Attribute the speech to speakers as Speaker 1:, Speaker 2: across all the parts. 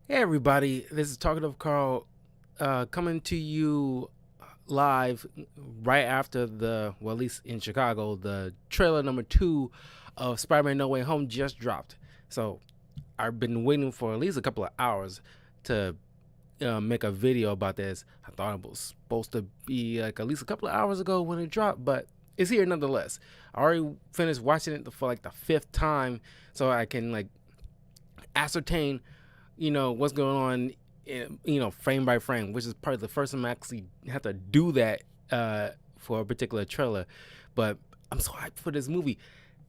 Speaker 1: Hey everybody, this is Talkative Carl coming to you live right after at least in Chicago, the trailer number 2 of Spider-Man No Way Home just dropped. So I've been waiting for at least a couple of hours to make a video about this. I thought it was supposed to be like at least a couple of hours ago when it dropped, but it's here nonetheless. I already finished watching it for like the 5th time, so I can like ascertain what's going on frame by frame, which is probably the first time I actually have to do that for a particular trailer. But I'm so hyped for this movie.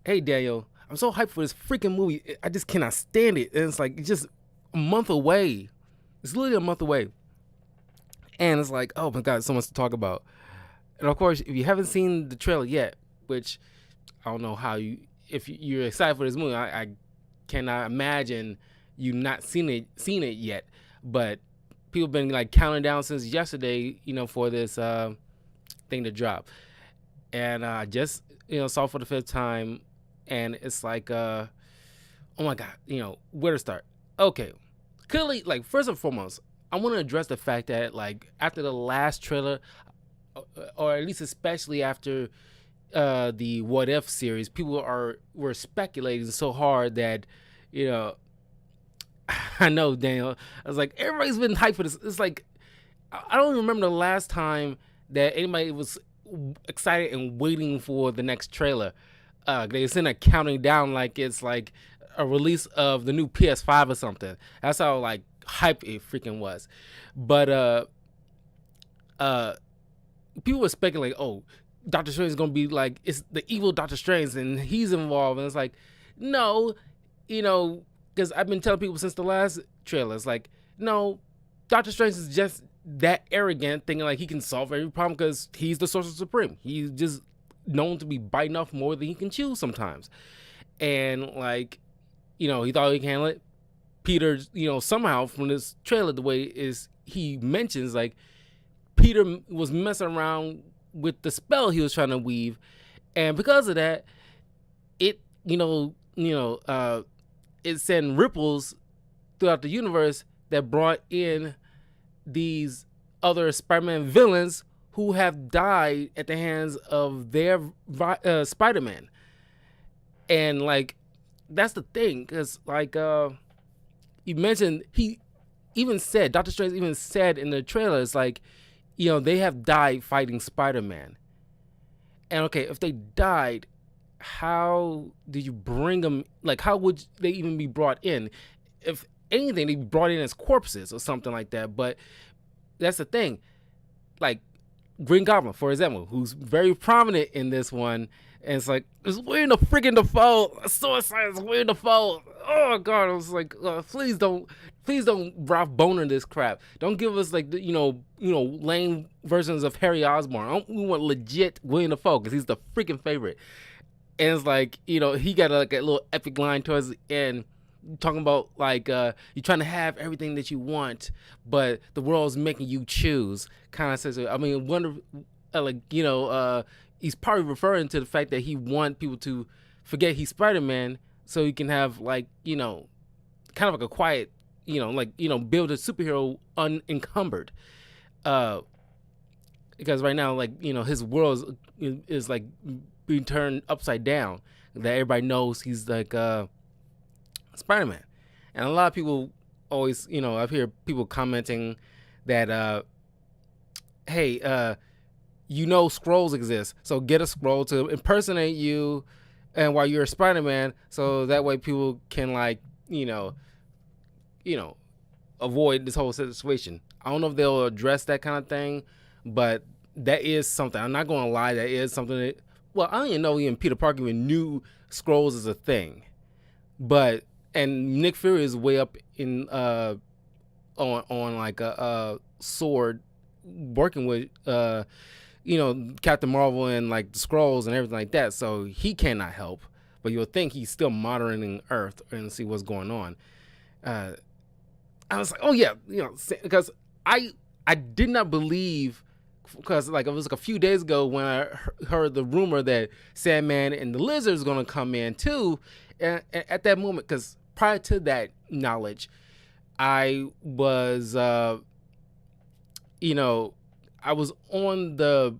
Speaker 1: Hey Daniel, I'm so hyped for this freaking movie. I just cannot stand it. And it's like it's just a month away. It's literally a month away. And it's like, oh my god, so much to talk about. And of course, if you haven't seen the trailer yet, which I don't know how if you're excited for this movie, I cannot imagine you not seen it yet. But people have been like counting down since yesterday, for this thing to drop. And I just saw it for the 5th time, and it's like, oh my god, where to start? Okay, clearly, like first and foremost, I want to address the fact that like after the last trailer, or at least especially after the What If series, people were speculating so hard that you know I know, Daniel. I was like, everybody's been hyped for this. It's like I don't even remember the last time that anybody was excited and waiting for the next trailer. They send a counting down like it's like a release of the new PS5 or something. That's how like hype it freaking was. But uh, people were speculating, oh, Doctor Strange is gonna be like it's the evil Doctor Strange and he's involved, and it's like, no, you know, because I've been telling people since the last trailer, it's like, no, Doctor Strange is just that arrogant, thinking like he can solve every problem because he's the Sorcerer Supreme. He's just known to be biting off more than he can chew sometimes, and like, he thought he can handle it. Peter, somehow from this trailer, the way is he mentions like Peter was messing around with the spell he was trying to weave, and because of that, it it sent ripples throughout the universe that brought in these other Spider-Man villains who have died at the hands of their Spider-Man, and like that's the thing, because like you mentioned, he even said Doctor Strange even said in the trailer, it's like they have died fighting Spider-Man. And okay, if they died, how did you bring them? Like, how would they even be brought in? If anything, they'd be brought in as corpses or something like that. But that's the thing. Like, Green Goblin, for example, who's very prominent in this one, and it's like, it's William the freaking Dafoe. I'm so excited, it's William Dafoe. Oh god, I was like, please don't Ralph Boner this crap. Don't give us like lame versions of Harry Osborn. We want legit William Dafoe because he's the freaking favorite. And it's like, he got like a little epic line towards the end, talking about like you're trying to have everything that you want, but the world's making you choose. Kind of says, I mean, wonder, he's probably referring to the fact that he want people to forget he's Spider-Man, so he can have like kind of like a quiet, build a superhero unencumbered. Because right now, like his world is like being turned upside down. That everybody knows he's like Spider-Man, and a lot of people always, I've heard people commenting that, hey, scrolls exist, so get a scroll to impersonate you, and while you're Spider-Man, so that way people can like, avoid this whole situation. I don't know if they'll address that kind of thing, but that is something. I'm not going to lie, that is something that, well, I don't even know even Peter Parker even knew scrolls is a thing. But and Nick Fury is way up in on like a sword working with Captain Marvel and like the scrolls and everything like that. So he cannot help. But you'll think he's still monitoring Earth and see what's going on. I was like, oh yeah, because I did not believe, because like it was like a few days ago when I heard the rumor that Sandman and the Lizard is going to come in too, and at that moment, because prior to that knowledge, I was, you know, I was on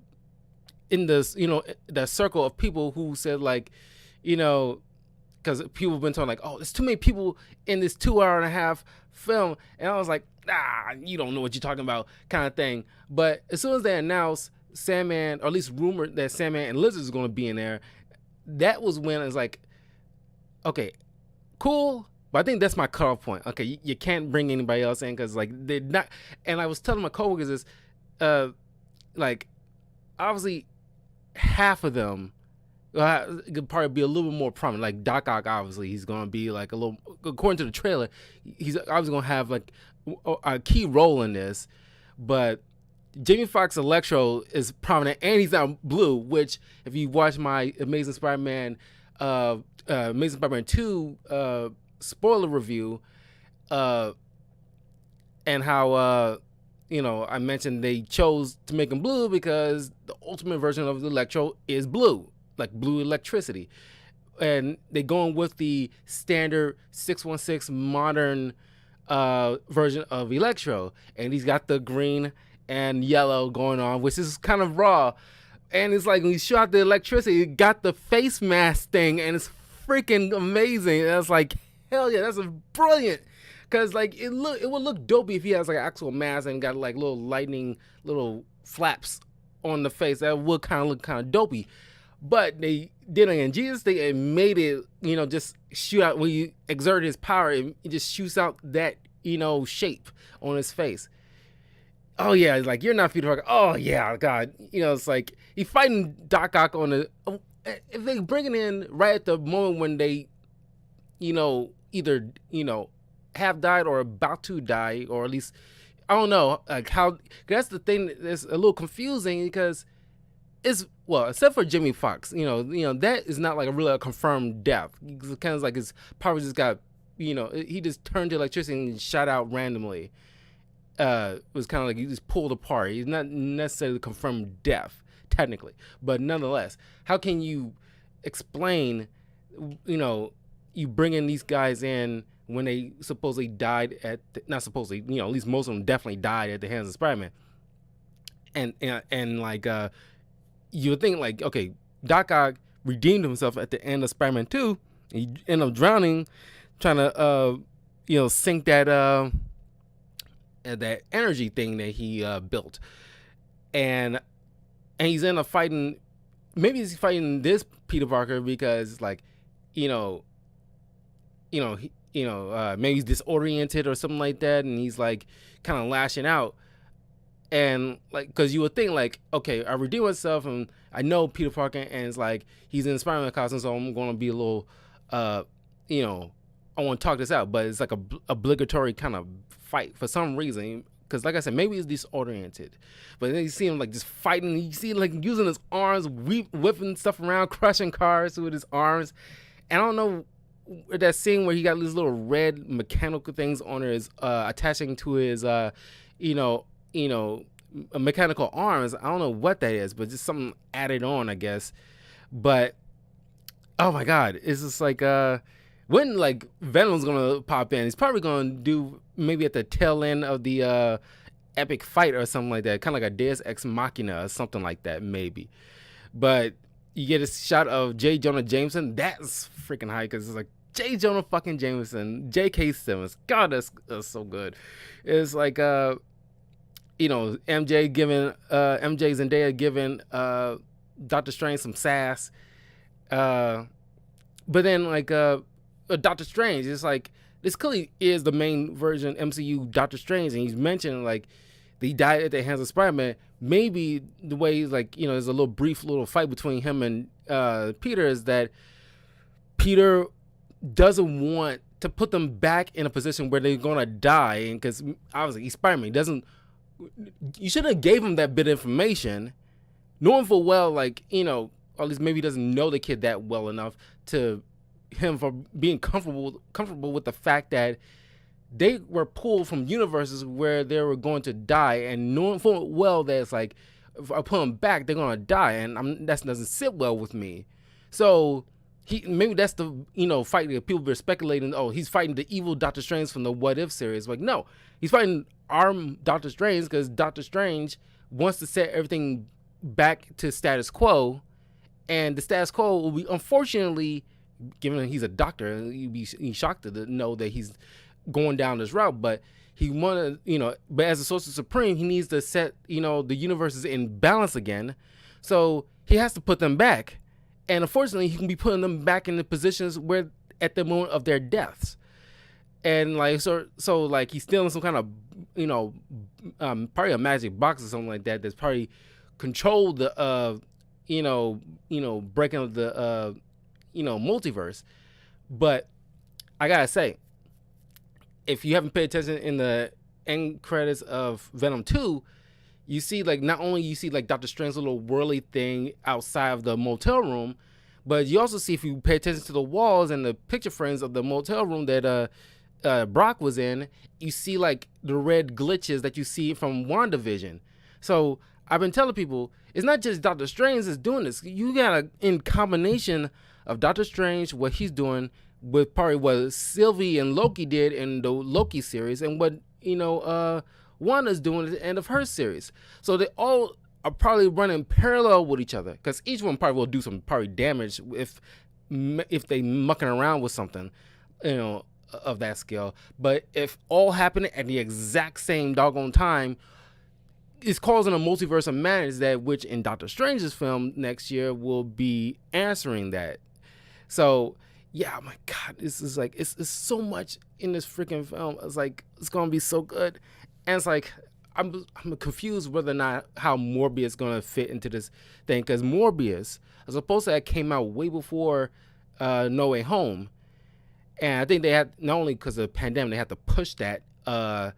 Speaker 1: in this, that circle of people who said like, because people have been talking like, oh, there's too many people in this 2 hour and a half film, and I was like, you don't know what you're talking about, kind of thing. But as soon as they announced Sandman, or at least rumored that Sandman and Lizard is going to be in there, that was when it's like, okay, cool. But I think that's my cutoff point. Okay, you can't bring anybody else in because like they're not. And I was telling my coworkers this, like obviously half of them could probably be a little bit more prominent. Like Doc Ock, obviously he's gonna be like a little, according to the trailer, he's obviously gonna have like a key role in this. But Jamie Foxx Electro is prominent, and he's not blue. Which, if you watch my Amazing Spider-Man 2 spoiler review, and how I mentioned they chose to make him blue because the ultimate version of the Electro is blue, like blue electricity, and they going with the standard 616 modern version of Electro, and he's got the green and yellow going on, which is kind of raw. And it's like when you shot the electricity, it got the face mask thing, and it's freaking amazing. And I was like, hell yeah, that's brilliant. Cause like it would look dopey if he has like an actual mask and got like little lightning, little flaps on the face. That would kind of look kind of dopey. But they did an ingenious thing and made it, just shoot out when you exert his power. It just shoots out that, shape on his face. Oh yeah, it's like, you're not Peter Parker. Oh yeah, God, it's like he fighting Doc Ock on the. If they bring it in right at the moment when they, either have died or about to die, or at least I don't know, like how. That's the thing that's a little confusing because it's except for Jimmy Fox, that is not like a confirmed death. It's kind of like his power just got, he just turned to electricity and shot out randomly. It was kind of like he just pulled apart. He's not necessarily confirmed death, technically, but nonetheless, how can you explain, you bringing these guys in when they supposedly died not supposedly, at least most of them definitely died at the hands of Spider-Man, and like you would think like, okay, Doc Ock redeemed himself at the end of Spider-Man 2. He ended up drowning, trying to sink that that energy thing that he built, and he's in a fighting. Maybe he's fighting this Peter Parker because like, maybe he's disoriented or something like that, and he's like kind of lashing out, and like because you would think like, okay, I redeem myself and I know Peter Parker, and it's like he's in Spider-Man costume, so I'm going to be a little, I want to talk this out, but it's like a obligatory kind of fight for some reason, because like I said, maybe he's disoriented, but then you see him like just fighting. You see him like using his arms, whipping stuff around, crushing cars with his arms. And I don't know, that scene where he got these little red mechanical things on his attaching to his mechanical arms. I don't know what that is, but just something added on, I guess. But oh my God, it's just like when like Venom's gonna pop in, he's probably gonna do maybe at the tail end of the epic fight or something like that, kind of like a Deus Ex Machina or something like that, maybe. But you get a shot of J. Jonah Jameson. That's freaking high because it's like J. Jonah fucking Jameson, J.K. Simmons. God, that's so good. It's like MJ Zendaya giving Doctor Strange some sass. But then like Doctor Strange, it's like this clearly is the main version MCU Doctor Strange, and he's mentioned like he died at the hands of Spider-Man. Maybe the way like there's a little brief little fight between him and Peter is that Peter doesn't want to put them back in a position where they're gonna die, and because obviously he's Spider-Man, you should have gave him that bit of information, knowing full well like or at least maybe he doesn't know the kid that well enough to him for being comfortable with the fact that they were pulled from universes where they were going to die, and knowing full well that it's like if I put them back, they're gonna die, and that doesn't sit well with me. So maybe that's the fight that people were speculating. Oh, he's fighting the evil Doctor Strange from the What If series. Like, no, he's fighting our Doctor Strange because Doctor Strange wants to set everything back to status quo, and the status quo will be, unfortunately, given that he's a doctor, you'd be shocked to know that he's going down this route. But he wanted, but as a Sorcerer Supreme, he needs to set, the universes in balance again. So he has to put them back. And unfortunately, he can be putting them back in the positions where at the moment of their deaths. And like, so like he's still in some kind of, probably a magic box or something like that. That's probably controlled the, breaking of the, multiverse. But I gotta say, if you haven't paid attention in the end credits of Venom 2, you see, like, not only you see like Doctor Strange's little whirly thing outside of the motel room, but you also see, if you pay attention to the walls and the picture frames of the motel room that Brock was in, you see like the red glitches that you see from WandaVision. So I've been telling people, it's not just Doctor Strange that's doing this. You got in combination of Doctor Strange, what he's doing, with probably what Sylvie and Loki did in the Loki series, and what Wanda's doing at the end of her series. So they all are probably running parallel with each other, because each one probably will do some probably damage if they mucking around with something, of that scale. But if all happening at the exact same doggone time, it's causing a multiverse of madness, that which in Doctor Strange's film next year will be answering that. So yeah, my God, this is like, it's so much in this freaking film. It's like, it's gonna be so good. And it's like, I'm confused whether or not how Morbius is gonna fit into this thing, because Morbius, as opposed to that, came out way before No Way Home, and I think they had, not only because of the pandemic, they had to push that to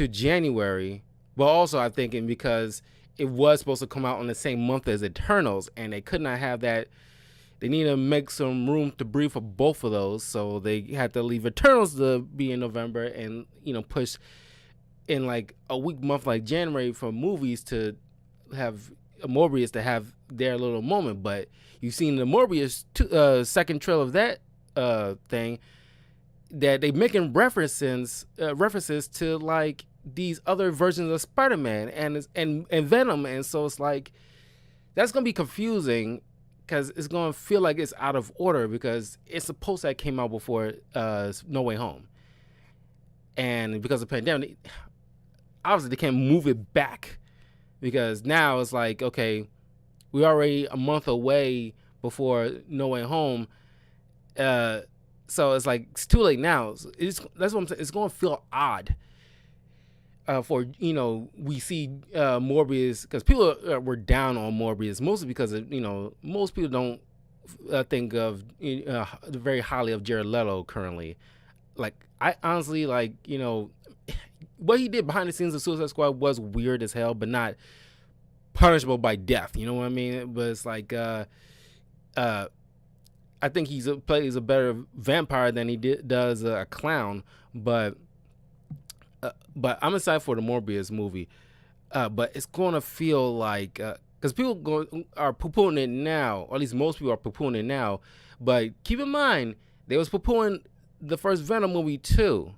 Speaker 1: January, but also I'm thinking because it was supposed to come out on the same month as Eternals, and they could not have that. They need to make some room to breathe for both of those, so they had to leave Eternals to be in November, and push in like a week month like January for movies to have Morbius to have their little moment. But you've seen the Morbius second trailer of that thing, that they making references to like these other versions of Spider-Man and Venom, and so it's like that's gonna be confusing, because it's going to feel like it's out of order, because it's supposed to have came out before No Way Home. And because of the pandemic, obviously they can't move it back, because now it's like, okay, we're already a month away before No Way Home. So it's like, it's too late now. That's what I'm saying. It's going to feel odd. For we see Morbius, because people were down on Morbius, mostly because of, most people don't think of very highly of Jared Leto currently. Like, I honestly, like, what he did behind the scenes of Suicide Squad was weird as hell, but not punishable by death. You know what I mean? But it's like, I think plays a better vampire than he does a clown, but I'm excited for the Morbius movie. But it's going to feel like, because people are poo-pooing it now, or at least most people are poo-pooing it now. But keep in mind, they was poo-pooing the first Venom movie too,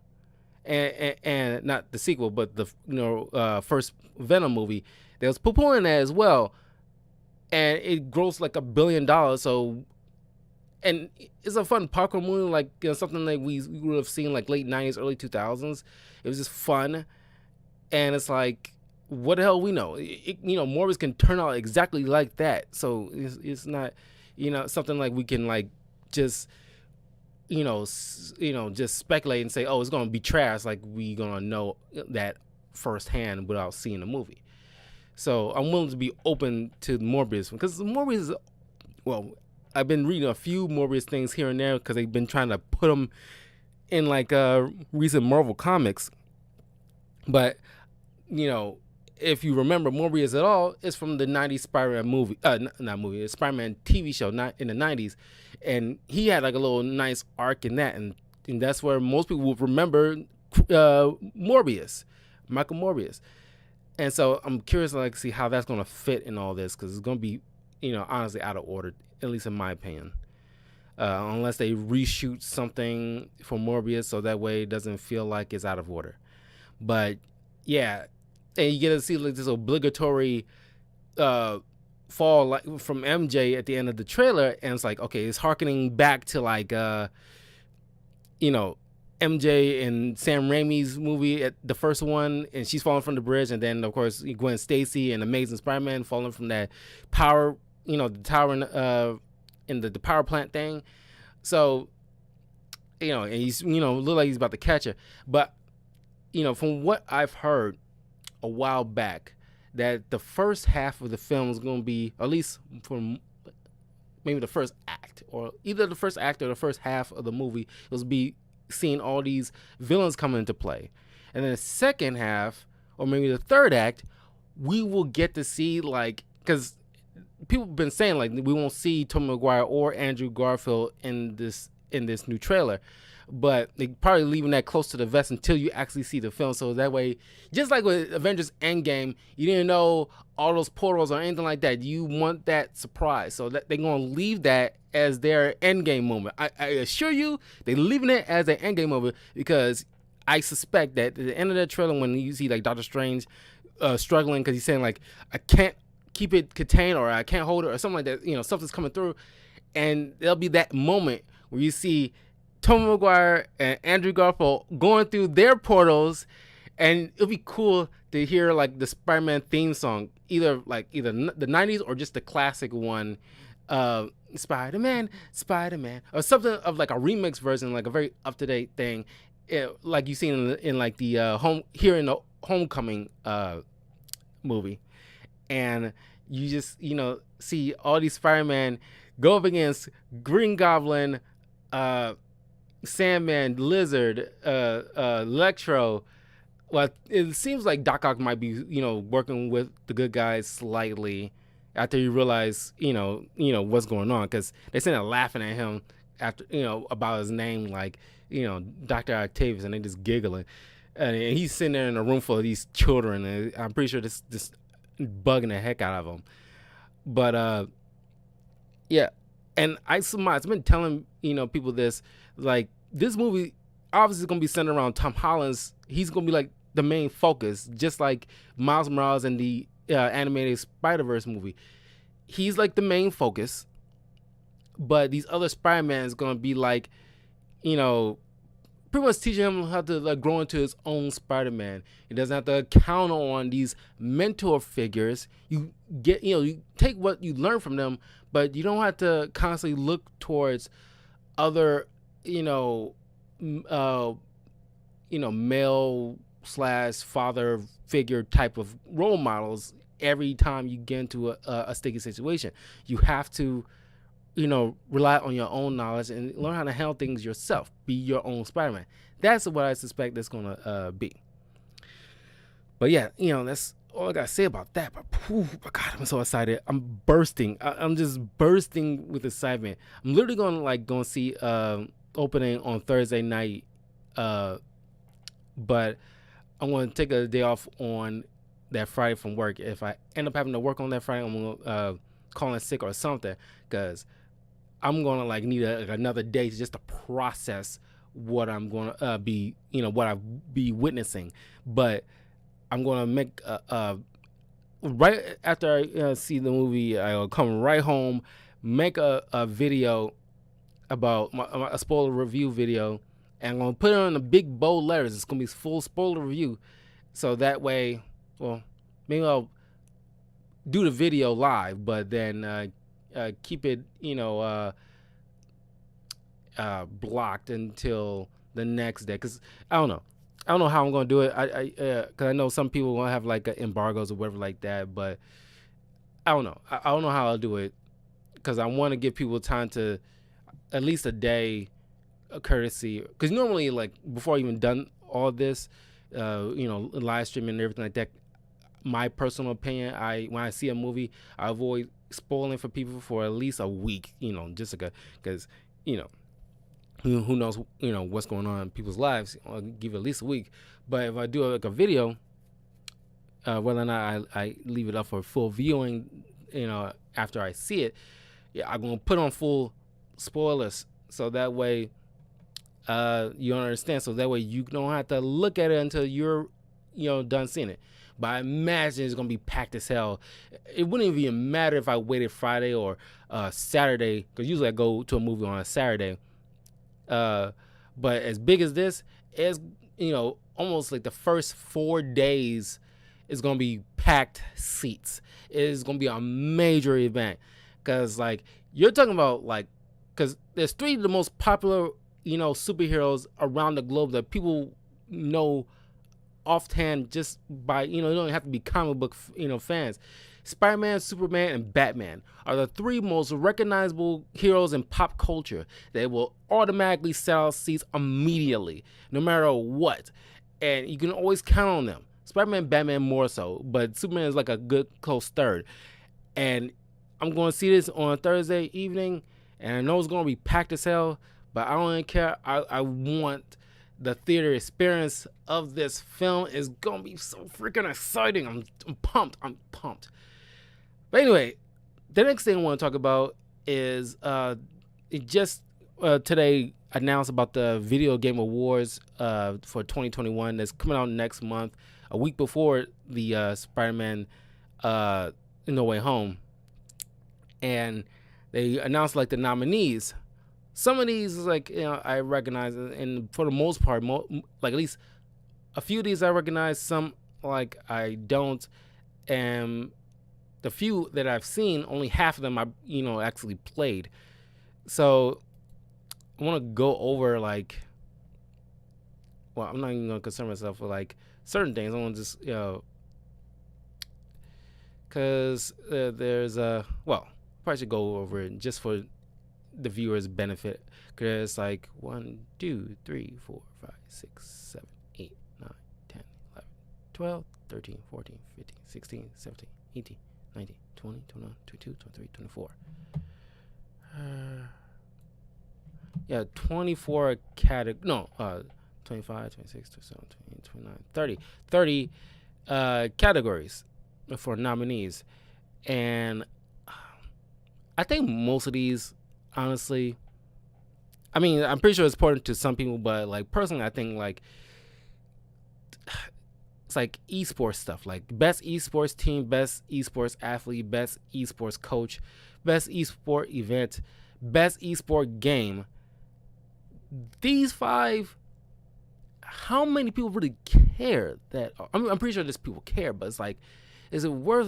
Speaker 1: and not the sequel, but the first Venom movie. They was poo-pooing that as well, and it grossed like $1 billion. So, and it's a fun popcorn movie, like something like we would have seen like late 90s, early 2000s. It was just fun, and it's like, what the hell we know? Morbius can turn out exactly like that. So it's not, something like we can like just, just speculate and say, oh, it's gonna be trash. Like, we gonna know that firsthand without seeing the movie. So I'm willing to be open to Morbius, because Morbius, I've been reading a few Morbius things here and there, because they've been trying to put them in like recent Marvel comics. But if you remember Morbius at all, it's from the 90s Spider-Man movie, not movie, it's Spider-Man TV show, not in the 90s, and he had like a little nice arc in that, and that's where most people will remember Morbius, Michael Morbius. And so I'm curious to like see how that's going to fit in all this, because it's going to be honestly out of order, at least in my opinion. unless they reshoot something for Morbius, so that way it doesn't feel like it's out of order. But yeah, and you get to see like this obligatory uh, fall like from MJ at the end of the trailer, and it's like, okay, it's harkening back to like you know, MJ and Sam Raimi's movie at the first one, and she's falling from the bridge, and then of course Gwen Stacy and Amazing Spider-Man falling from that power, the tower in the power plant thing. So, and he's look like he's about to catch her, but from what I've heard a while back, that the first half of the film is going to be, at least from maybe the first act, or either the first act or the first half of the movie, will be seeing all these villains come into play. And then the second half, or maybe the third act, we will get to see, like, because people have been saying like we won't see Tobey Maguire or Andrew Garfield in this new trailer, but they probably leaving that close to the vest until you actually see the film. So that way, just like with Avengers Endgame, you didn't know all those portals or anything like that. You want that surprise, so that they're gonna leave that as their Endgame moment. I assure you, they're leaving it as an Endgame moment, because I suspect that at the end of that trailer, when you see like Doctor Strange struggling because he's saying like, I can't keep it contained, or I can't hold it, or something like that, something's coming through, and there'll be that moment where you see Tobey Maguire and Andrew Garfield going through their portals, and it'll be cool to hear like the Spider-Man theme song, either the 90s or just the classic one, Spider-Man, or something of like a remix version, like a very up-to-date thing, like you seen in like the the Homecoming movie, and you just see all these Spider-Man go up against Green Goblin, Sandman, Lizard, Electro. Well, it seems like Doc Ock might be, working with the good guys slightly after you realize, what's going on, because they sitting there laughing at him after, about his name, like, Dr. Octavius, and they just giggling, and he's sitting there in a room full of these children, and I'm pretty sure this bugging the heck out of him. But yeah, and I've been telling people this, like, this movie obviously is gonna be centered around Tom Holland's. He's gonna be like the main focus, just like Miles Morales in the animated Spider-Verse movie. He's like the main focus, but these other Spider-Man is gonna be like, pretty much teaching him how to like grow into his own Spider-Man. He doesn't have to count on these mentor figures. You get, you take what you learn from them, but you don't have to constantly look towards other, male / father figure type of role models every time you get into a sticky situation. You have to, rely on your own knowledge and learn how to handle things yourself. Be your own Spider-Man. That's what I suspect that's gonna be. But yeah, that's all I gotta say about that. But God, I'm so excited. I'm bursting. I'm just bursting with excitement. I'm literally gonna see opening on Thursday night. But I'm gonna take a day off on that Friday from work. If I end up having to work on that Friday, I'm gonna call in sick or something, because I'm gonna need another day just to process what I'm gonna be, what I be witnessing. But I'm gonna make right after I see the movie, I'll come right home, make a video about a spoiler review video, and I'm gonna put it on the big bold letters. It's gonna be full spoiler review, so that way, well, maybe I'll do the video live, but then keep it, blocked until the next day, because I don't know how I'm gonna do it. Because I know some people will have like embargoes or whatever like that, but I don't know. I don't know how I'll do it, because I want to give people time to at least a day courtesy. Because normally, like, before I even done all this, live streaming and everything like that, my personal opinion, when I see a movie, I avoid spoiling for people for at least a week, just because, who knows, what's going on in people's lives. I'll give it at least a week. But if I do like a video, whether or not I leave it up for full viewing, after I see it, yeah, I'm gonna put on full spoilers, so that way you understand. So that way you don't have to look at it until you're done seeing it. But I imagine it's gonna be packed as hell. It wouldn't even matter if I waited Friday or Saturday, because usually I go to a movie on a Saturday. But as big as this is, almost like the first 4 days is gonna be packed seats. It is gonna be a major event, because like you're talking about, like, because there's three of the most popular superheroes around the globe that people know offhand just by you don't have to be comic book fans. Spider-Man, Superman, and Batman are the three most recognizable heroes in pop culture. They will automatically sell out seats immediately, no matter what. And you can always count on them. Spider-Man, Batman more so, but Superman is like a good close third. And I'm going to see this on Thursday evening, and I know it's going to be packed as hell, but I don't even care. I want the theater experience of this film. Is going to be so freaking exciting. I'm pumped. But anyway, the next thing I want to talk about is it just today announced about the Video Game Awards for 2021 that's coming out next month, a week before the Spider-Man No Way Home. And they announced like the nominees. Some of these like I recognize, and for the most part, like at least a few of these I recognize. Some like I don't, and the few that I've seen, only half of them I actually played. So I want to go over like, well, I'm not even gonna concern myself with like certain things. I want to just because there's probably should go over it just for the viewers' benefit, because like 1, 2, 3, 4, 5, 6, 7, 8, 9, 10, 11, 12, 13, 14, 15, 16, 17, 18, 19, 20, 21, 22, 23, 24. 24 categories. 25, 26, 27, 28, 29, 30 categories for nominees. And I think most of these, honestly, I mean, I'm pretty sure it's important to some people, but like personally, I think like it's like esports stuff, like best esports team, best esports athlete, best esports coach, best esport event, best esport game. These 5, how many people really care that? I'm pretty sure there's people care, but it's like, is it worth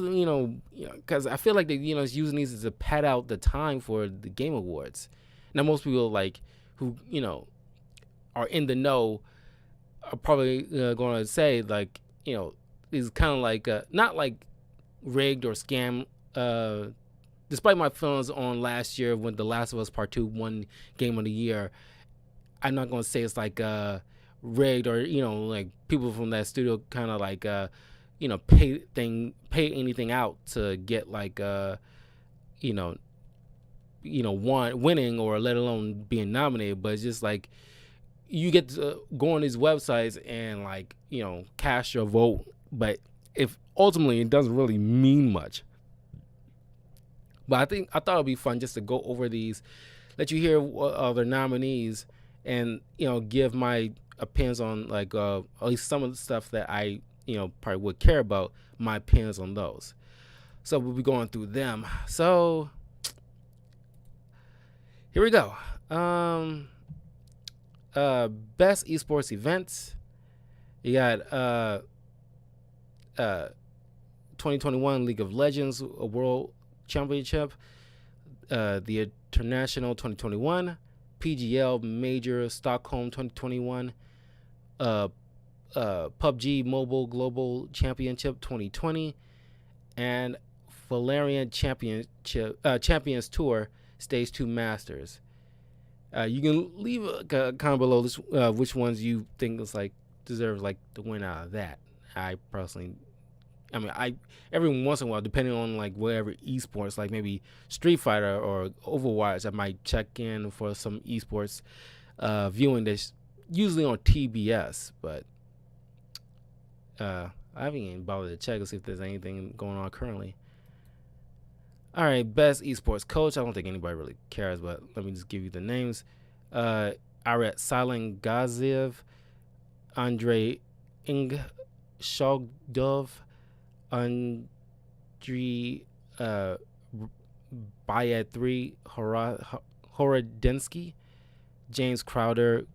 Speaker 1: because I feel like they is using these to pad out the time for the Game Awards. Now most people like who are in the know are probably going to say like is kind of like not like rigged or scam. Despite my feelings on last year when The Last of Us Part 2 won Game of the Year, I'm not going to say it's like rigged or like people from that studio kind of like pay anything out to get like winning or let alone being nominated. But it's just like you get to go on these websites and like cast your vote, but if ultimately it doesn't really mean much. But I thought it'd be fun just to go over these, let you hear other nominees, and give my opinions on like at least some of the stuff that I probably would care about, my opinions on those. So we'll be going through them. So here we go. Best esports events. You got 2021 League of Legends World Championship, the International 2021, PGL Major Stockholm 2021, PUBG Mobile Global Championship 2020, and Valerian Champions Tour Stage 2 Masters. You can leave a comment below this, which ones you think is like deserves like the win out of that. I personally, every once in a while, depending on like whatever esports, like maybe Street Fighter or Overwatch, I might check in for some esports viewing that's usually on TBS, but I haven't even bothered to check to see if there's anything going on currently. All right, best esports coach. I don't think anybody really cares, but let me just give you the names. Aret Silent Gaziev, Andrei Ingshogdov, Andrei Bayad 3 Horodensky, James Crowder,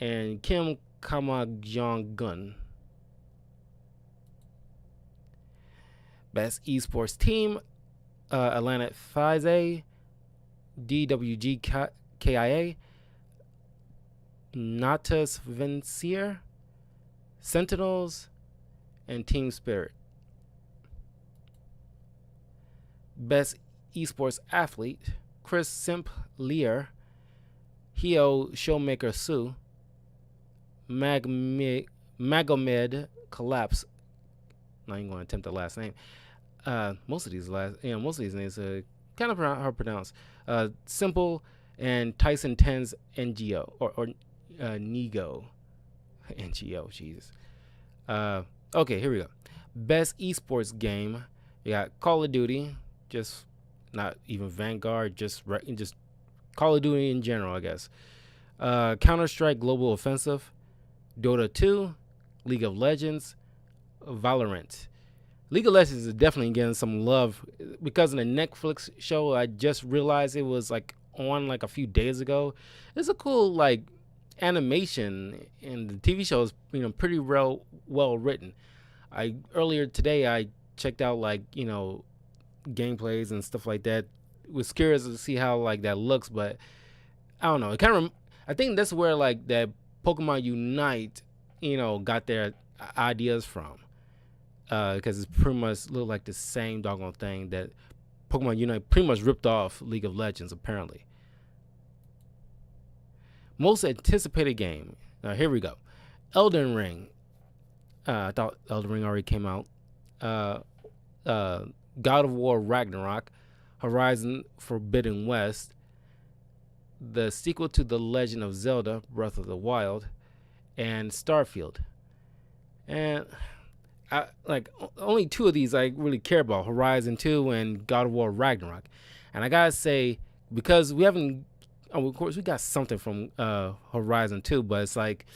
Speaker 1: and Kim Kamagyong-gun. Best esports team, Atlanta FiZe, DWG Natus Vincier, Sentinels, and Team Spirit. Best esports athlete, Chris Simp Lear, Hio Showmaker Sue, Magomed Collapse. Not even going to attempt the last name. Most of these names are kind of hard to pronounce. Simple and Tyson 10's NGO or Nego. NGO, Jesus. Okay, here we go. Best esports game. You got Call of Duty, just not even Vanguard, just Call of Duty in general, I guess. Counter-Strike Global Offensive, Dota 2, League of Legends, Valorant. League of Legends is definitely getting some love because of the Netflix show. I just realized it was like on like a few days ago. It's a cool like animation, and the TV show is pretty well written. Earlier today I checked out like gameplays and stuff like that. Was curious to see how like that looks, but I don't know. It kind of I think that's where like that Pokemon Unite got their ideas from. Because it's pretty much look like the same doggone thing that Pokemon Unite pretty much ripped off League of Legends, apparently. Most anticipated game. Now, here we go. Elden Ring. I thought Elden Ring already came out. God of War Ragnarok. Horizon Forbidden West. The sequel to The Legend of Zelda, Breath of the Wild. And Starfield. And only two of these I really care about, Horizon 2 and God of War Ragnarok. And I gotta say, because we haven't, of course we got something from Horizon 2, but it's like,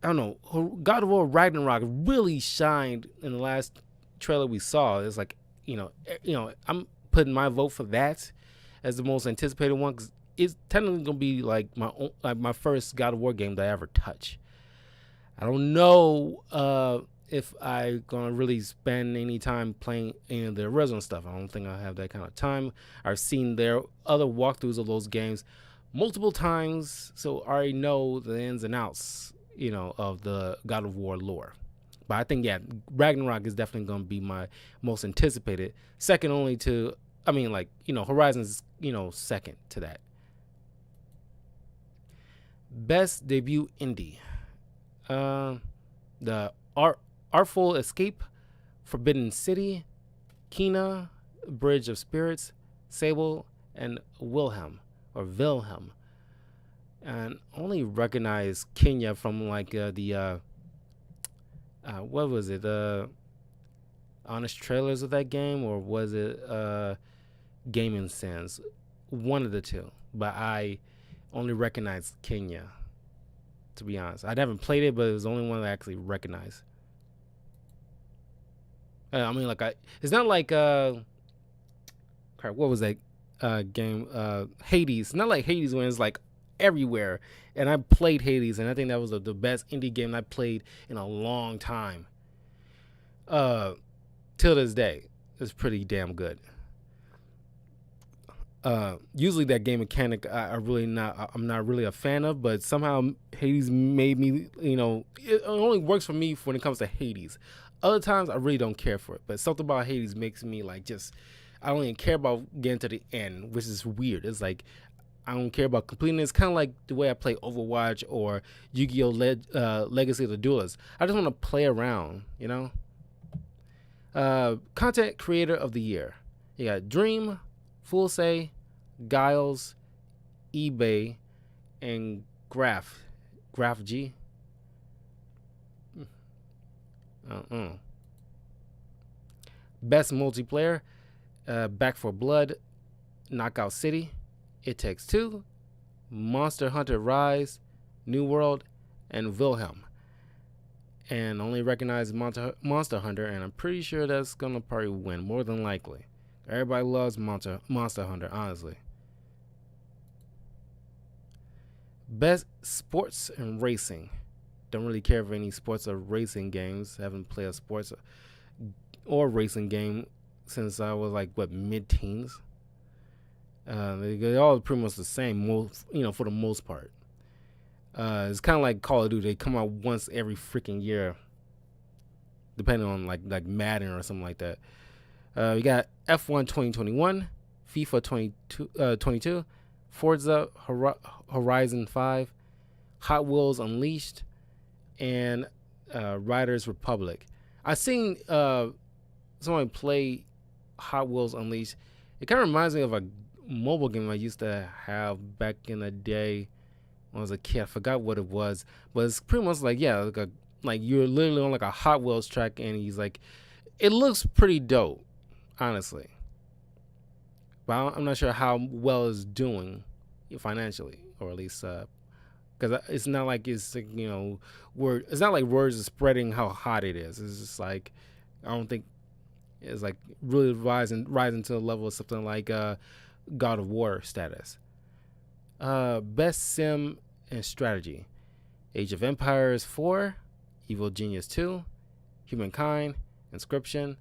Speaker 1: I don't know, God of War Ragnarok really shined in the last trailer we saw. It's like, I'm putting my vote for that as the most anticipated one, because it's technically gonna be like my first God of War game that I ever touch. I don't know if I gonna really spend any time playing any of the original stuff. I don't think I have that kind of time. I've seen their other walkthroughs of those games multiple times, so I already know the ins and outs, of the God of War lore. But I think Ragnarok is definitely gonna be my most anticipated. Second only to, Horizon's, second to that. Best debut indie. The Artful Escape, Forbidden City, Kena, Bridge of Spirits, Sable, and Wilhelm. And only recognize Kenya from like the what was it? Honest trailers of that game, or was it Gaming Sense? One of the two. But I only recognize Kenya, to be honest. I haven't played it, but it was the only one that I actually recognized. It's not like what was that game? Hades. Not like Hades when it's like everywhere. And I played Hades, and I think that was the best indie game I played in a long time. Till this day, it's pretty damn good. Usually that game mechanic I'm not really a fan of, but somehow Hades made me, it only works for me when it comes to Hades. Other times I really don't care for it, but something about Hades makes me like I don't even care about getting to the end, which is weird. It's like I don't care about completing it. It's kind of like the way I play Overwatch or Yu-Gi-Oh! Legacy of the Duelist. I just want to play around, Content Creator of the Year. You got Dream, Full Say, Giles, eBay, and Graph G. Best multiplayer, Back for Blood, Knockout City, It Takes Two, Monster Hunter Rise, New World, and Wilhelm. And only recognize Monster Hunter, and I'm pretty sure that's gonna probably win, more than likely. Everybody loves Monster Hunter, honestly. Best sports and racing. Don't really care for any sports or racing games. Haven't played a sports or racing game since I was like mid-teens. They all pretty much the same, for the most part. It's kind of like Call of Duty. They come out once every freaking year, depending on like Madden or something like that. We got F1 2021, FIFA 22, Forza Horizon 5, Hot Wheels Unleashed, and Riders Republic. I seen someone play Hot Wheels Unleashed. It kind of reminds me of a mobile game I used to have back in the day when I was a kid. I forgot what it was, but it's pretty much like like you're literally on like a Hot Wheels track, and he's like, it looks pretty dope, honestly. But I'm not sure how well it's doing financially, or at least because it's not like it's it's not like words are spreading how hot it is. It's just like I don't think it's like really rising to the level of something like God of War status. Best sim and strategy: Age of Empires 4, Evil Genius 2, Humankind, Inscription,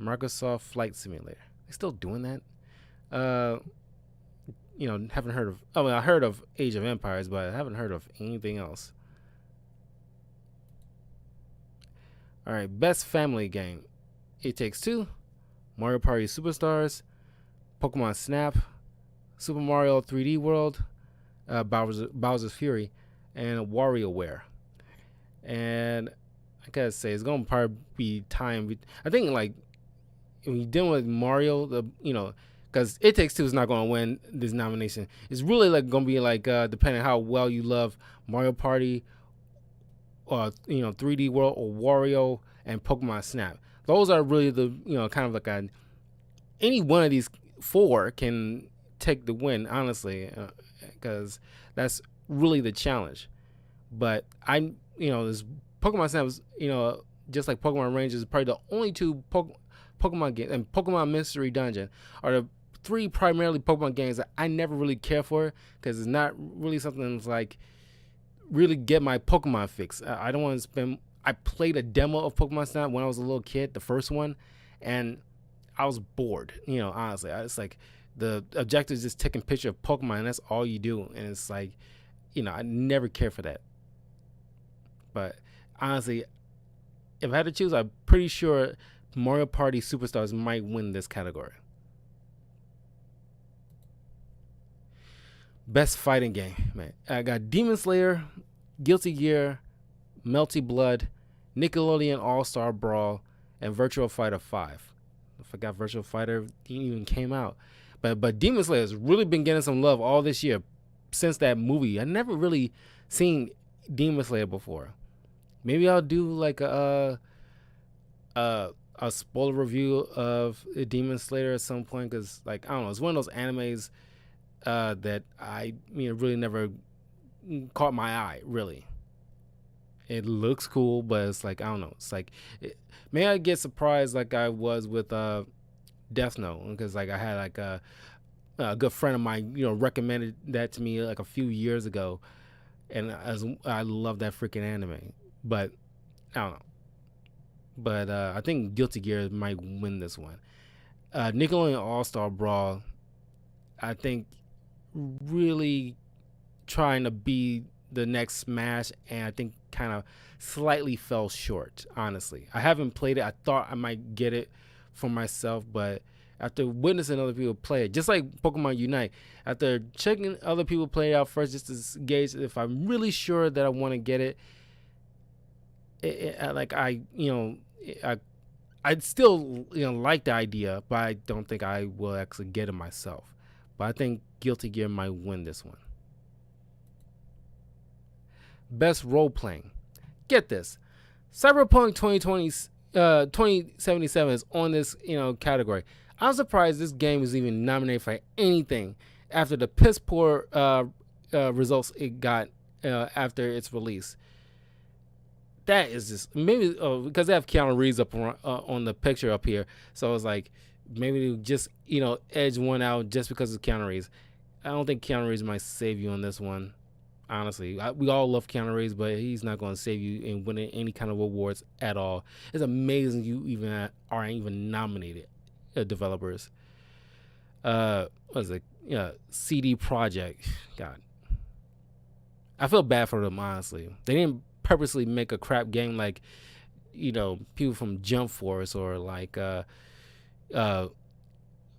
Speaker 1: Microsoft Flight Simulator. They still doing that? Haven't heard of. I heard of Age of Empires, but I haven't heard of anything else. All right, best family game: It Takes Two, Mario Party Superstars, Pokemon Snap, Super Mario 3D World, Bowser's Fury, and WarioWare. And I gotta say, it's gonna probably be time. I think like when you're dealing with Mario, because It Takes Two is not gonna win this nomination. It's really like gonna be like depending on how well you love Mario Party, or 3D World, or Wario, and Pokemon Snap. Those are really the kind of like any one of these four can take the win, honestly, because that's really the challenge. But this Pokemon Snap is, just like Pokemon Rangers, is probably the only two Pokemon games, and Pokemon Mystery Dungeon are the three primarily Pokemon games that I never really care for, because it's not really something that's like really get my Pokemon fix. I don't want to spend. I played a demo of Pokemon Snap when I was a little kid, the first one, and I was bored. Honestly, it's like the objective is just taking a picture of Pokemon, and that's all you do. And it's like, I never care for that. But honestly, if I had to choose, I'm pretty sure Mario Party Superstars might win this category. Best fighting game, man. I got Demon Slayer, Guilty Gear, Melty Blood, Nickelodeon All-Star Brawl, and Virtua Fighter 5. I forgot Virtua Fighter even came out. But Demon Slayer has really been getting some love all this year since that movie. I never really seen Demon Slayer before. Maybe I'll do like a spoiler review of Demon Slayer at some point, because like I don't know, it's one of those animes that I really never caught my eye, really. It looks cool, but it's like I don't know. It's like may I get surprised like I was with Death Note, because like I had like a good friend of mine recommended that to me like a few years ago, and I love that freaking anime. But I don't know. But I think Guilty Gear might win this one. Nickelodeon All-Star Brawl, I think, really trying to be the next Smash, and I think kind of slightly fell short, honestly. I haven't played it. I thought I might get it for myself, but after witnessing other people play it, just like Pokemon Unite, after checking other people play it out first just to gauge if I'm really sure that I want to get it, I'd still like the idea, but I don't think I will actually get it myself. But I think Guilty Gear might win this one. Best role playing. Get this, Cyberpunk 2077 is on this category. I'm surprised this game was even nominated for anything after the piss poor results it got after its release. That is just maybe because they have Keanu Reeves up on the picture up here, so it's like maybe they just edge one out just because of Keanu Reeves. I don't think Keanu Reeves might save you on this one. Honestly, we all love Keanu Reeves, but he's not going to save you in winning any kind of awards at all. It's amazing you even aren't even nominated. Developers. What is it? Yeah, CD Projekt. God, I feel bad for them, honestly. They didn't purposely make a crap game like people from Jump Force or like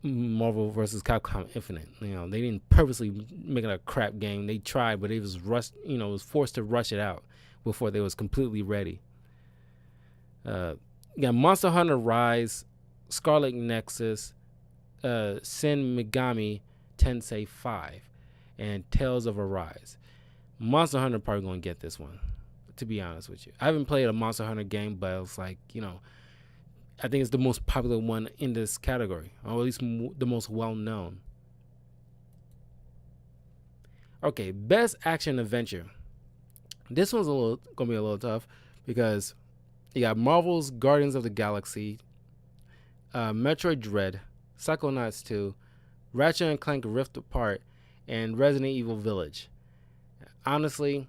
Speaker 1: Marvel vs. Capcom Infinite. They didn't purposely make it a crap game. They tried, but it was rushed. Was forced to rush it out before they was completely ready. You got Monster Hunter Rise, Scarlet Nexus, Shin Megami Tensei 5, and Tales of Arise. Monster Hunter probably going to get this one, to be honest with you. I haven't played a Monster Hunter game, but it's like, I think it's the most popular one in this category, or at least the most well-known. Okay, Best Action Adventure. This one's going to be a little tough because you got Marvel's Guardians of the Galaxy, Metroid Dread, Psychonauts 2, Ratchet and Clank Rift Apart, and Resident Evil Village. Honestly,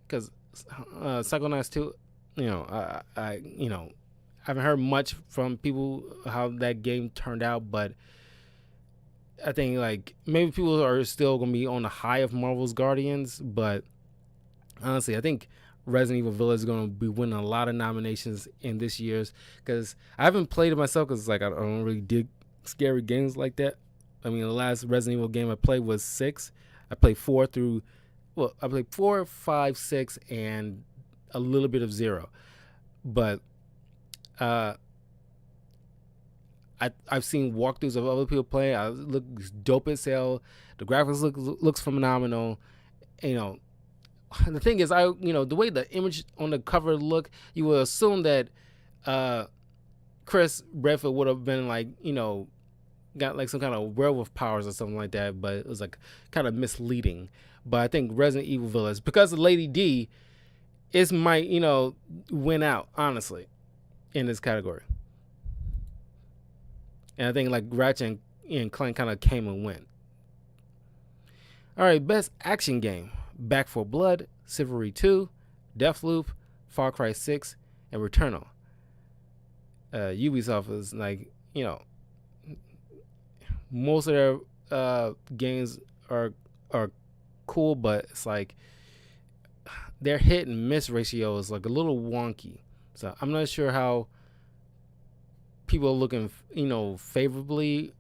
Speaker 1: because Psychonauts 2, I haven't heard much from people how that game turned out, but I think like maybe people are still gonna be on the high of Marvel's Guardians, but honestly, I think Resident Evil Village is gonna be winning a lot of nominations in this year's, because I haven't played it myself because like I don't really dig scary games like that. I mean, the last Resident Evil game I played was 6. I played 4, 5, 6, and a little bit of 0. But I've seen walkthroughs of other people playing. It looks dope as hell. The graphics looks phenomenal. The thing is, the way the image on the cover look, you would assume that Chris Redfield would have been like, got like some kind of werewolf powers or something like that, but it was like kind of misleading. But I think Resident Evil Village, because of Lady D, it might, win out, honestly, in this category. And I think like Ratchet and Clank kind of came and went. All right, Best Action Game. Back 4 Blood, Chivalry 2, Deathloop, Far Cry 6, and Returnal. Ubisoft is like, most of their games are cool, but it's like their hit and miss ratio is like a little wonky. So I'm not sure how people are looking, favorably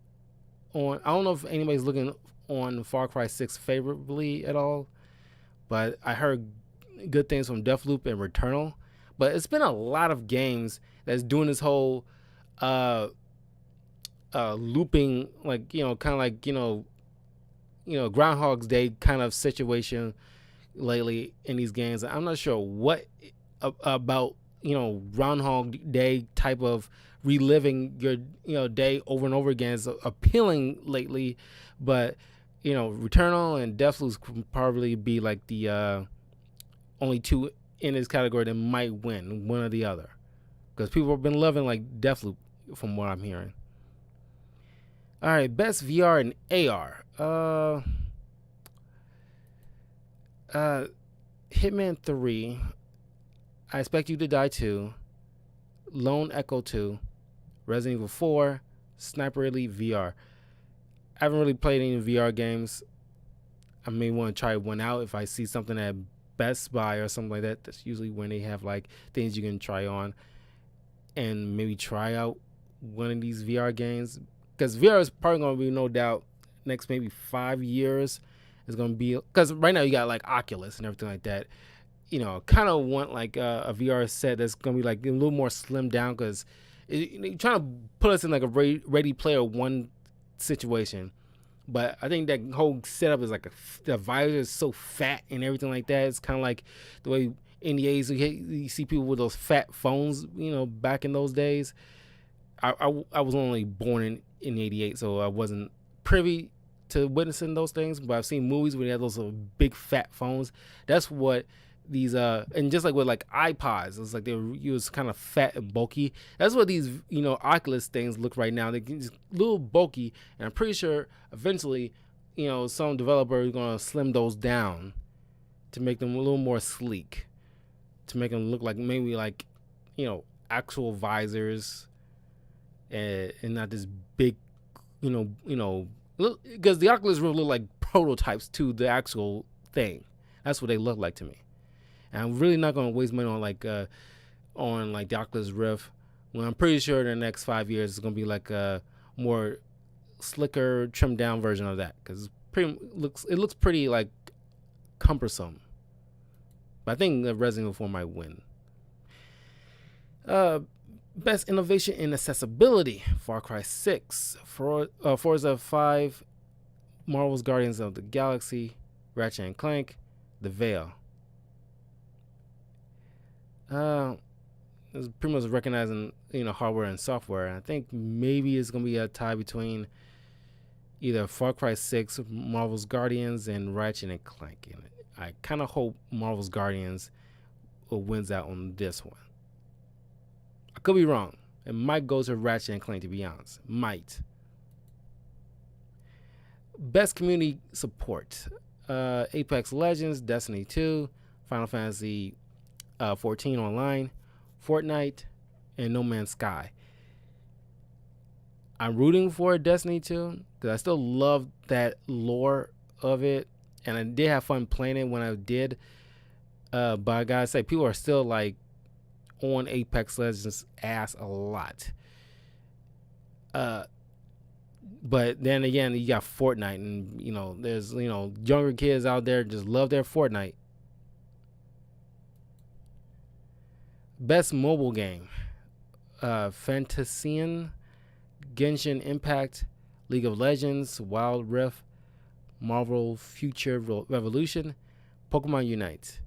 Speaker 1: on. I don't know if anybody's looking on Far Cry 6 favorably at all, but I heard good things from Deathloop and Returnal. But it's been a lot of games that's doing this whole looping, like, kind of like, Groundhog's Day kind of situation lately in these games. I'm not sure what about, Groundhog Day type of reliving your, day over and over again is appealing lately. But, Returnal and Deathloop could probably be like the only two in this category that might win one or the other, because people have been loving like Deathloop from what I'm hearing. All right, Best VR and AR. Hitman 3, I Expect You to Die 2, Lone Echo 2, Resident Evil 4, Sniper Elite VR. I haven't really played any VR games. I may want to try one out if I see something at Best Buy or something like that. That's usually when they have like things you can try on, and maybe try out one of these VR games, because VR is probably going to be, no doubt, next maybe 5 years is going to be, because right now you got like Oculus and everything like that. Kind of want like a VR set that's going to be like a little more slimmed down, because you're trying to put us in like a Ready Player One situation. But I think that whole setup is like the visor is so fat and everything like that. It's kind of like the way in the 80s you see people with those fat phones, back in those days. I was only born in '88, so I wasn't privy to witnessing those things. But I've seen movies where they have those big fat phones. That's what these and just like with like iPods, it's like they were used kind of fat and bulky. That's what these Oculus things look right now. They're just little bulky, and I'm pretty sure eventually some developer is gonna slim those down to make them a little more sleek, to make them look like maybe like actual visors, and not this big because the Oculus Rift look like prototypes to the actual thing. That's what they look like to me. And I'm really not going to waste money on the Oculus Rift when I'm pretty sure in the next 5 years it's going to be like a more slicker, trimmed down version of that, because it looks pretty like cumbersome. But I think the Resident Evil 4 might win. Best innovation in accessibility: Far Cry 6, Forza 5, Marvel's Guardians of the Galaxy, Ratchet and Clank, The Veil. It's pretty much recognizing hardware and software. And I think maybe it's gonna be a tie between either Far Cry 6, Marvel's Guardians, and Ratchet and Clank. And I kind of hope Marvel's Guardians wins out on this one. I could be wrong. It might go to Ratchet and Clank, to be honest. Might. Best community support: Apex Legends, Destiny 2, Final Fantasy 14 Online, Fortnite, and No Man's Sky. I'm rooting for Destiny 2 because I still love that lore of it, and I did have fun playing it when I did. But I gotta say, people are still like on Apex Legends ass a lot. But then again, you got Fortnite, and there's younger kids out there just love their Fortnite. Best mobile game: Fantasian, Genshin Impact, League of Legends, Wild Rift, Marvel Future Revolution, Pokemon Unite.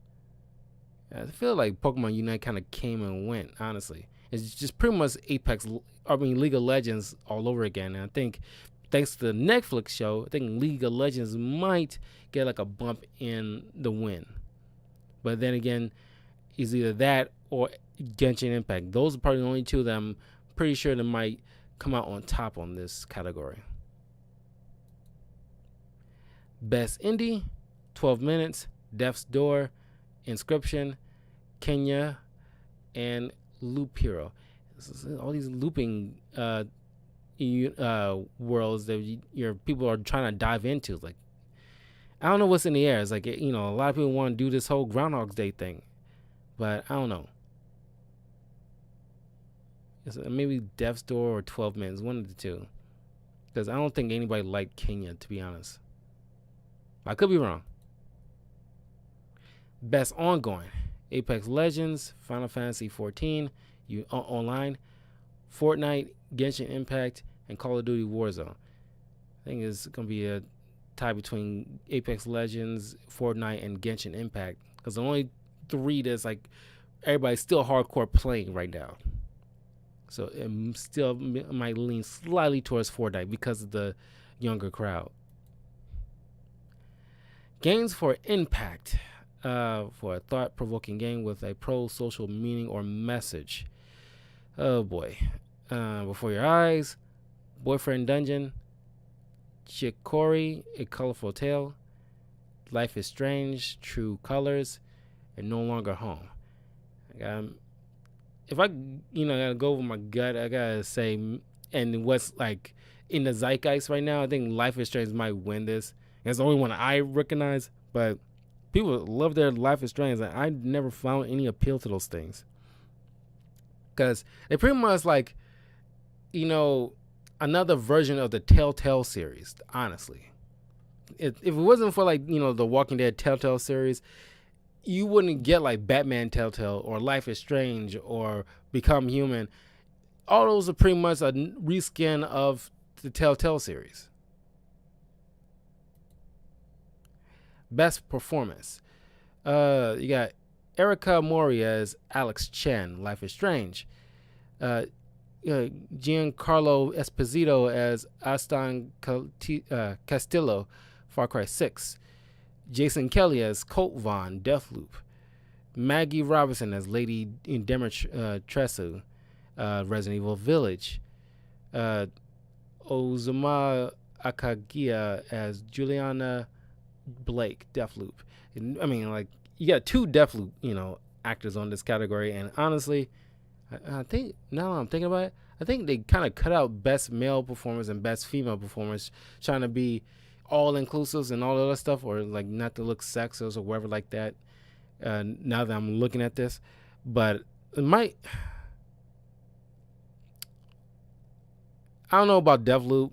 Speaker 1: I feel like Pokemon Unite kind of came and went, honestly. It's just pretty much League of Legends all over again. And I think thanks to the Netflix show, I think League of Legends might get like a bump in the win. But then again, it's either that or Genshin Impact. Those are probably the only two that I'm pretty sure that might come out on top on this category. Best Indie: 12 Minutes, Death's Door, Inscription, Kenya, and Loop Hero. All these looping worlds that your people are trying to dive into. Like, I don't know what's in the air. It's like a lot of people want to do this whole Groundhog's Day thing, but I don't know. It's maybe Death's Door or 12 Minutes, one of the two. Because I don't think anybody liked Kenya, to be honest. I could be wrong. Best ongoing: Apex Legends, Final Fantasy 14 Online, Fortnite, Genshin Impact, and Call of Duty Warzone. I think it's going to be a tie between Apex Legends, Fortnite, and Genshin Impact, because the only three that's like everybody's still hardcore playing right now. So it still might lean slightly towards Fortnite because of the younger crowd. Games for Impact: for a thought-provoking game with a pro-social meaning or message. Oh boy. Before Your Eyes, Boyfriend Dungeon, Chicory: A Colorful Tale, Life is Strange, True Colors, and No Longer Home. If I gotta go over my gut, I gotta say, and what's like in the zeitgeist right now, I think Life is Strange might win this. It's the only one I recognize, but people love their Life is Strange, and I never found any appeal to those things. Because they pretty much like, another version of the Telltale series, honestly. If it wasn't for like, the Walking Dead Telltale series, you wouldn't get like Batman Telltale or Life is Strange or Become Human. All those are pretty much a reskin of the Telltale series. Best performance: you got Erica Moria as Alex Chen, Life is Strange. Giancarlo Esposito as Castillo, Far Cry 6. Jason Kelly as Colt Vaughn, Deathloop. Maggie Robinson as Lady Demetresu, Resident Evil Village. Ozuma Akagia as Juliana Blake, Deathloop. I mean, like, you got 2 Deathloop, actors on this category, and honestly, I think, now that I'm thinking about it, I think they kind of cut out best male performers and best female performers, trying to be all inclusive and all other stuff, or like not to look sexist or whatever like that. Now that I'm looking at this, but it might. I don't know about Deathloop.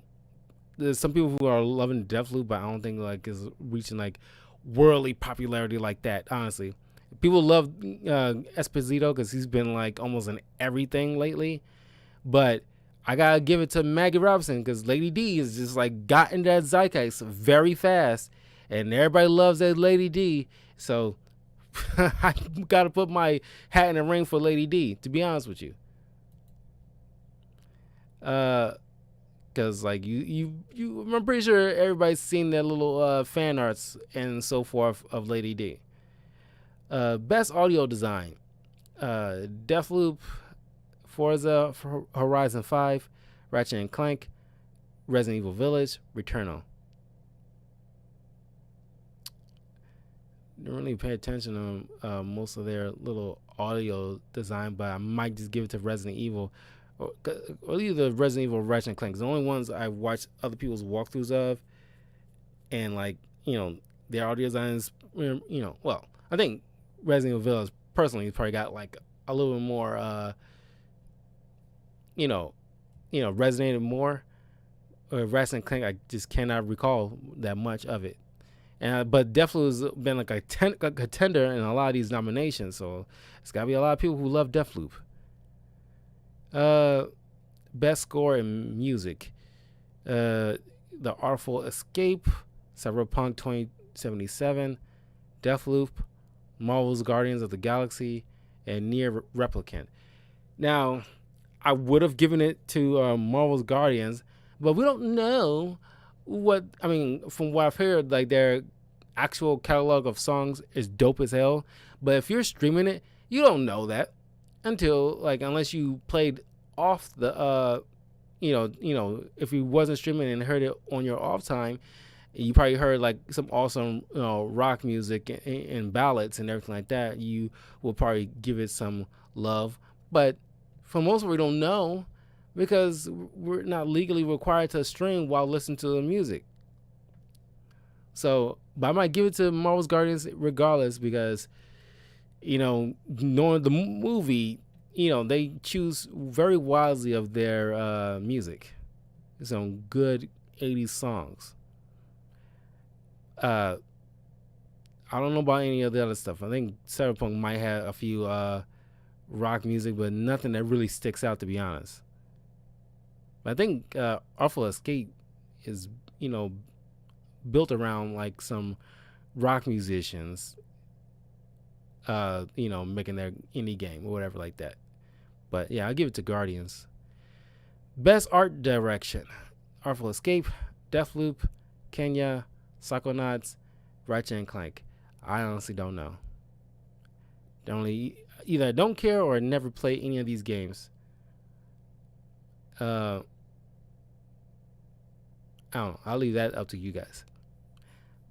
Speaker 1: There's some people who are loving Deathloop, but I don't think like is reaching like worldly popularity like that. Honestly, people love Esposito because he's been like almost in everything lately. But I gotta give it to Maggie Robinson because Lady D is just like got into that zeitgeist very fast, and everybody loves that Lady D. So I gotta put my hat in the ring for Lady D. To be honest with you, because like I'm pretty sure everybody's seen their little fan arts and so forth of Lady D. Best audio design, Deathloop, Forza Horizon 5, Ratchet and Clank, Resident Evil Village, Returnal. Didn't really pay attention to most of their little audio design, but I might just give it to Resident Evil, or either Resident Evil or Ratchet and Clank. The only ones I watched other people's walkthroughs of, and like their audio designs, well, I think Resident Evil Village personally probably got like a little bit more resonated more. Ratchet and Clank, I just cannot recall that much of it. But definitely has been like a contender in a lot of these nominations, so it's got to be a lot of people who love Deathloop. Best score in music, The Artful Escape, Cyberpunk 2077, Deathloop, Marvel's Guardians of the Galaxy, and Nier Replicant. Now, I would have given it to Marvel's Guardians, but we don't know from what I've heard, like their actual catalog of songs is dope as hell. But if you're streaming it, you don't know that until unless you played off the if you wasn't streaming and heard it on your off time, you probably heard like some awesome rock music and ballads and everything like that. You will probably give it some love, but for most of it, we don't know because we're not legally required to stream while listening to the music. So, but I might give it to Marvel's Guardians regardless because, knowing the movie, they choose very wisely of their music. Some good 80s songs. I don't know about any of the other stuff. I think Cyberpunk might have a few rock music, but nothing that really sticks out, to be honest. But I think Artful Escape is, built around like some rock musicians, making their indie game or whatever like that. But yeah, I'll give it to Guardians. Best art direction, Artful Escape, Deathloop, Kenya, Psychonauts, Ratchet and Clank. I honestly don't know. Either I don't care or I never play any of these games. I don't know. I'll leave that up to you guys.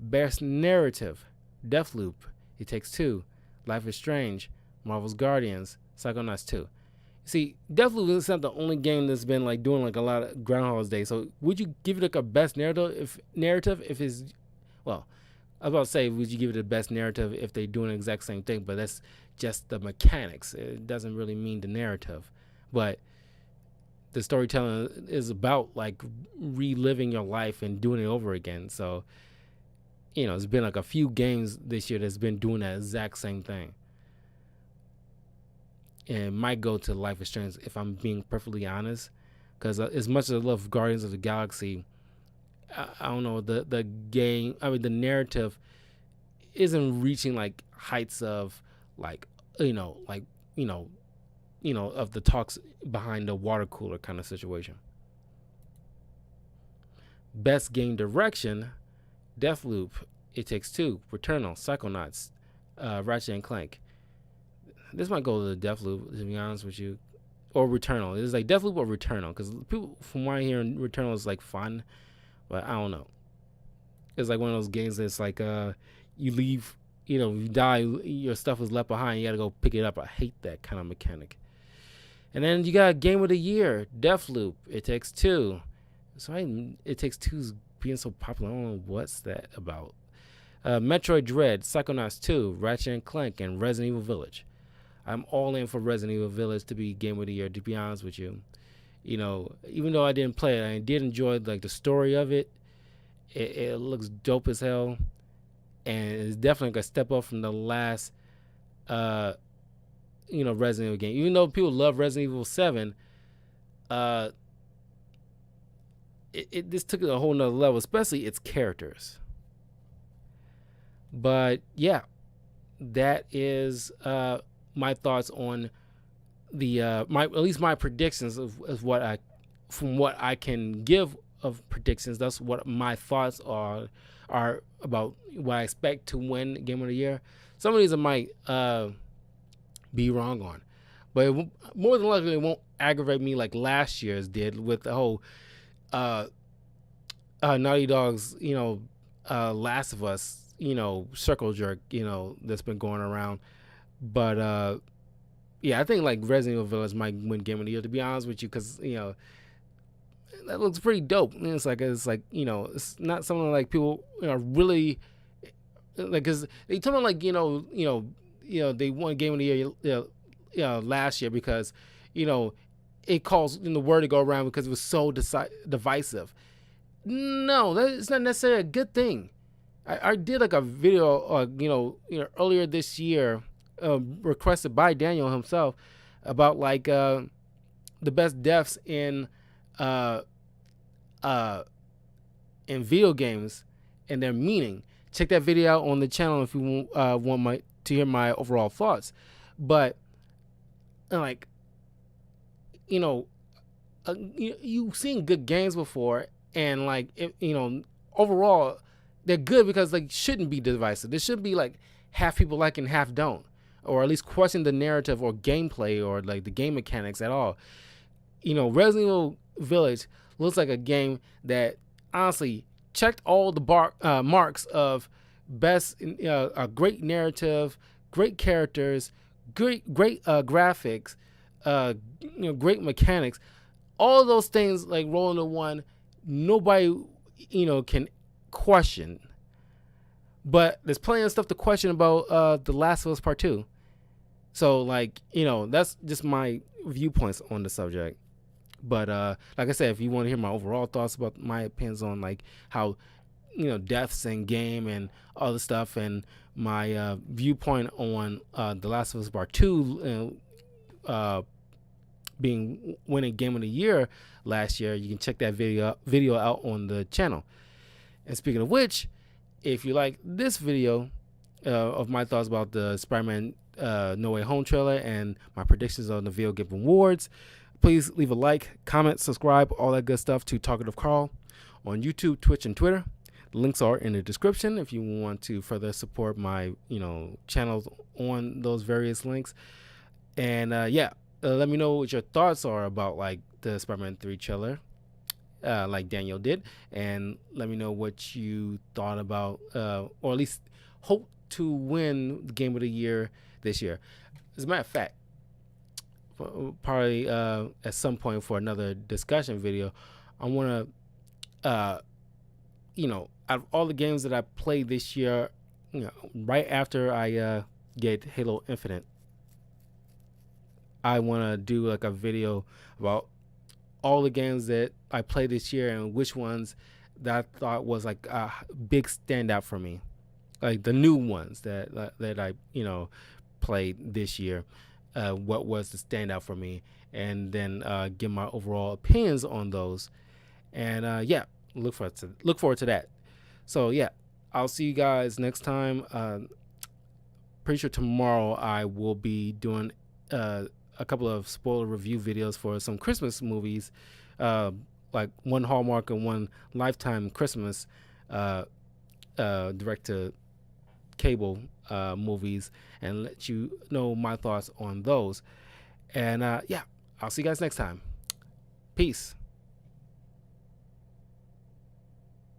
Speaker 1: Best narrative, Deathloop, It Takes Two, Life is Strange, Marvel's Guardians, Psychonauts 2. See, Deathloop is not the only game that's been like doing like a lot of Groundhog's Day. So would you give it like a best narrative if it's, well, I was about to say, would you give it a best narrative if they're doing the exact same thing? But that's just the mechanics. It doesn't really mean the narrative. But the storytelling is about like reliving your life and doing it over again. So, it's been like a few games this year that's been doing that exact same thing. And it might go to Life is Strange if I'm being perfectly honest. Because as much as I love Guardians of the Galaxy, I don't know, the game, the narrative isn't reaching like heights of of the talks behind the water cooler kind of situation. Best game direction: Deathloop, It Takes Two, Returnal, Psychonauts, Ratchet and Clank. This might go to the Deathloop, to be honest with you, or Returnal. It's like Deathloop or Returnal, because people, from what I hear, Returnal is like fun, but I don't know. It's like one of those games that's like you leave, you die, your stuff is left behind, you gotta go pick it up. I hate that kind of mechanic. And then you got Game of the Year: Deathloop, It Takes Two. So It Takes Two's being so popular. I don't know what's that about. Metroid Dread, Psychonauts 2, Ratchet and Clank, and Resident Evil Village. I'm all in for Resident Evil Village to be Game of the Year, to be honest with you. Even though I didn't play it, I did enjoy like the story of it. It looks dope as hell, and it's definitely like a step up from the last Resident Evil game. Even though people love Resident Evil 7, this took it a whole nother level, especially its characters. But yeah, that is my thoughts on the at least my predictions of what I can give of predictions. That's what my thoughts are about what I expect to win Game of the Year. Some of these I might be wrong on, but more than likely it won't aggravate me like last year's did with the whole Naughty Dog's Last of Us circle jerk that's been going around. But yeah, I think like Resident Evil Village might win Game of the Year, to be honest with you, because that looks pretty dope. And it's like it's not something like people really like, because they told me like they won Game of the Year last year because it caused the word to go around because it was so divisive. No, it's not necessarily a good thing. I did like a video earlier this year, requested by Daniel himself, about like the best deaths in video games and their meaning. Check that video out on the channel if you want to hear my overall thoughts. But like you've seen good games before, and like overall they're good because like shouldn't be divisive. There should be like half people like and half don't, or at least question the narrative or gameplay or like the game mechanics at all. Resident Evil Village looks like a game that honestly checked all the marks of best, a great narrative, great characters, great graphics, great mechanics. All of those things like roll into one. Nobody can question. But there's plenty of stuff to question about The Last of Us Part 2. So like that's just my viewpoints on the subject. But like I said, if you want to hear my overall thoughts about my opinions on like how deaths in game and all the stuff, and my viewpoint on The Last of Us Part 2 being winning Game of the Year last year, you can check that video out on the channel. And speaking of which, if you like this video of my thoughts about the Spider-Man No Way Home trailer and my predictions on the video game awards, please leave a like, comment, subscribe, all that good stuff to Talkative Carl on YouTube, Twitch, and Twitter. The links are in the description if you want to further support my channels on those various links. And let me know what your thoughts are about like the Spider-Man 3 trailer, like Daniel did, and let me know what you thought about, or at least hope to win the Game of the Year this year. As a matter of fact, probably at some point for another discussion video, I want to, out of all the games that I played this year, right after I get Halo Infinite, I want to do like a video about all the games that I played this year and which ones that I thought was like a big standout for me, like the new ones that I played this year. What was the standout for me, and then give my overall opinions on those. And look forward to that. So yeah, I'll see you guys next time. Pretty sure tomorrow I will be doing a couple of spoiler review videos for some Christmas movies, like one Hallmark and one Lifetime Christmas direct to cable movies, and let you know my thoughts on those. And yeah, I'll see you guys next time. Peace.